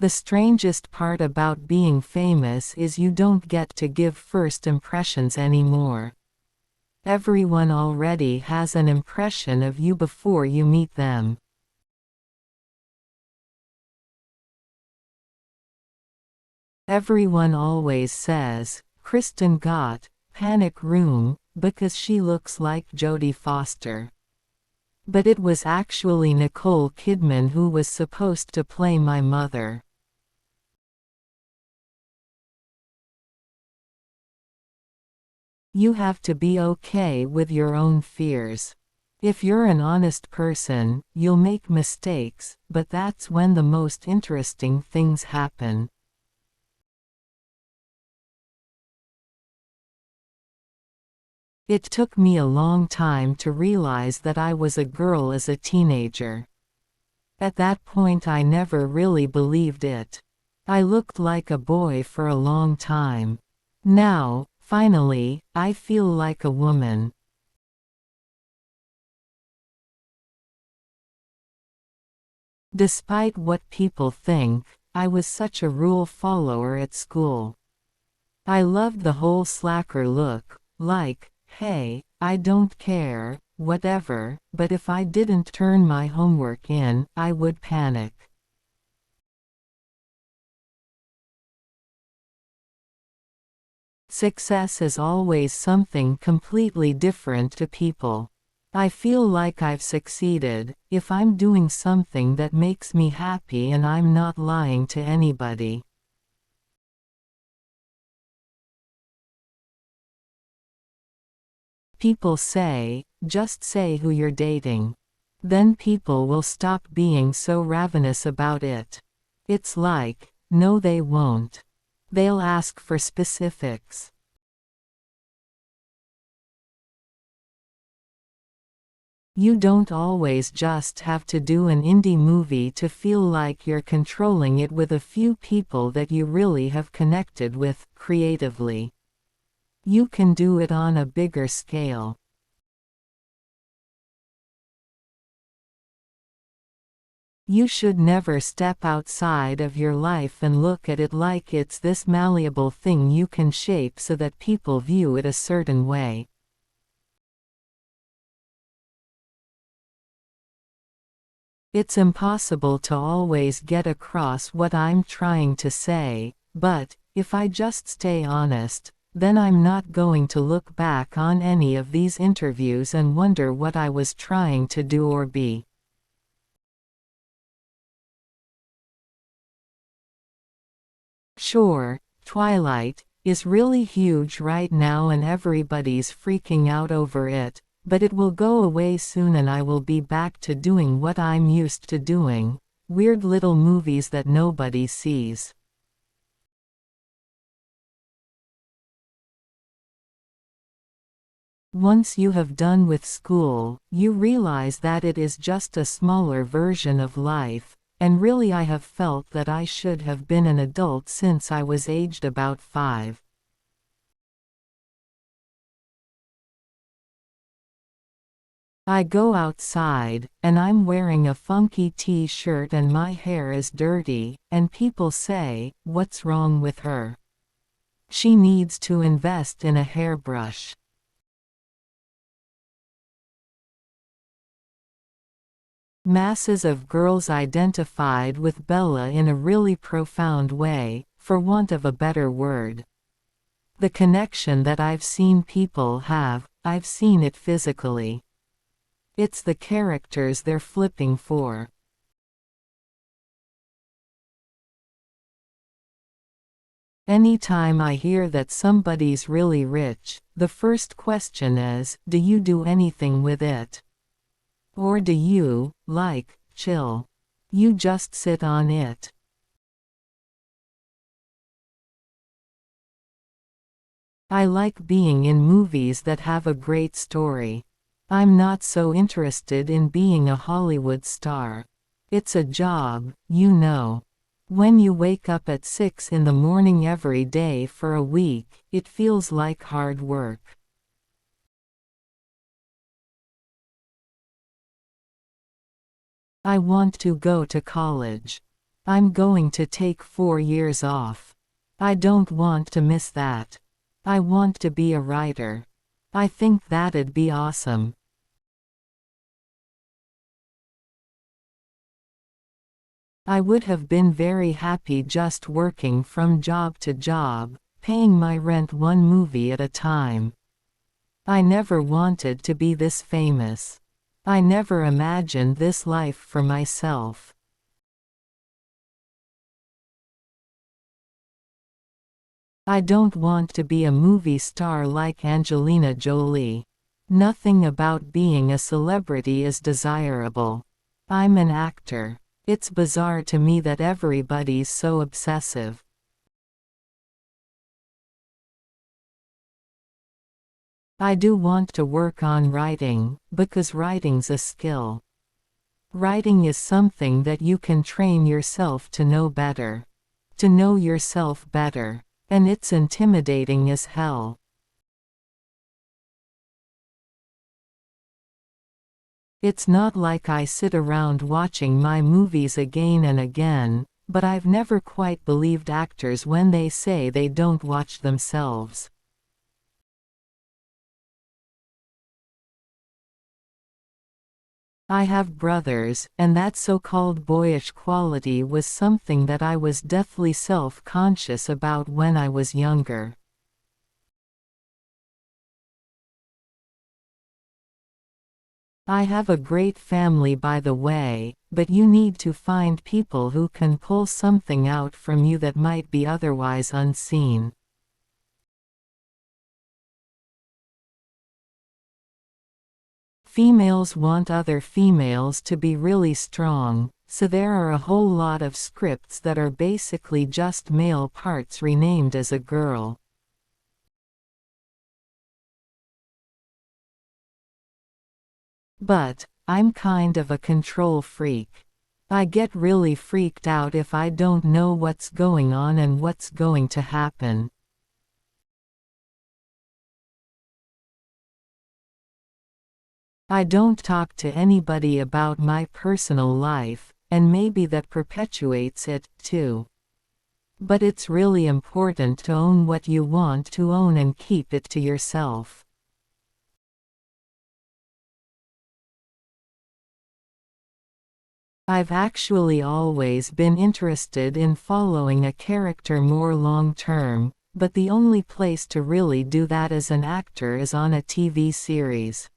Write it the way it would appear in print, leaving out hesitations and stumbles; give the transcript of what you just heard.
The strangest part about being famous is you don't get to give first impressions anymore. Everyone already has an impression of you before you meet them. Everyone always says, Kristen got panic room because she looks like Jodie Foster. But it was actually Nicole Kidman who was supposed to play my mother. You have to be okay with your own fears. If you're an honest person, you'll make mistakes, but that's when the most interesting things happen. It took me a long time to realize that I was a girl as a teenager. At that point I never really believed it. I looked like a boy for a long time. Now, finally, I feel like a woman. Despite what people think, I was such a rule follower at school. I loved the whole slacker look, like, hey, I don't care, whatever, but if I didn't turn my homework in, I would panic. Success is always something completely different to people. I feel like I've succeeded if I'm doing something that makes me happy and I'm not lying to anybody. People say, just say who you're dating. Then people will stop being so ravenous about it. It's like, no they won't. They'll ask for specifics. You don't always just have to do an indie movie to feel like you're controlling it with a few people that you really have connected with, creatively. You can do it on a bigger scale. You should never step outside of your life and look at it like it's this malleable thing you can shape so that people view it a certain way. It's impossible to always get across what I'm trying to say, but, if I just stay honest, then I'm not going to look back on any of these interviews and wonder what I was trying to do or be. Sure, Twilight is really huge right now and everybody's freaking out over it, but it will go away soon and I will be back to doing what I'm used to doing, weird little movies that nobody sees. Once you have done with school, you realize that it is just a smaller version of life, and really I have felt that I should have been an adult since I was aged about 5. I go outside, and I'm wearing a funky t-shirt and my hair is dirty, and people say, "What's wrong with her? She needs to invest in a hairbrush." Masses of girls identified with Bella in a really profound way, for want of a better word. The connection that I've seen people have, I've seen it physically. It's the characters they're flipping for. Anytime I hear that somebody's really rich, the first question is, do you do anything with it? Or do you, like, chill? You just sit on it. I like being in movies that have a great story. I'm not so interested in being a Hollywood star. It's a job, you know. When you wake up at 6 in the morning every day for a week, it feels like hard work. I want to go to college. I'm going to take 4 years off. I don't want to miss that. I want to be a writer. I think that'd be awesome. I would have been very happy just working from job to job, paying my rent one movie at a time. I never wanted to be this famous. I never imagined this life for myself. I don't want to be a movie star like Angelina Jolie. Nothing about being a celebrity is desirable. I'm an actor. It's bizarre to me that everybody's so obsessive. I do want to work on writing, because writing's a skill. Writing is something that you can train yourself to know better. To know yourself better. And it's intimidating as hell. It's not like I sit around watching my movies again and again, but I've never quite believed actors when they say they don't watch themselves. I have brothers, and that so-called boyish quality was something that I was deathly self-conscious about when I was younger. I have a great family, by the way, but you need to find people who can pull something out from you that might be otherwise unseen. Females want other females to be really strong, so there are a whole lot of scripts that are basically just male parts renamed as a girl. But, I'm kind of a control freak. I get really freaked out if I don't know what's going on and what's going to happen. I don't talk to anybody about my personal life, and maybe that perpetuates it, too. But it's really important to own what you want to own and keep it to yourself. I've actually always been interested in following a character more long-term, but the only place to really do that as an actor is on a TV series.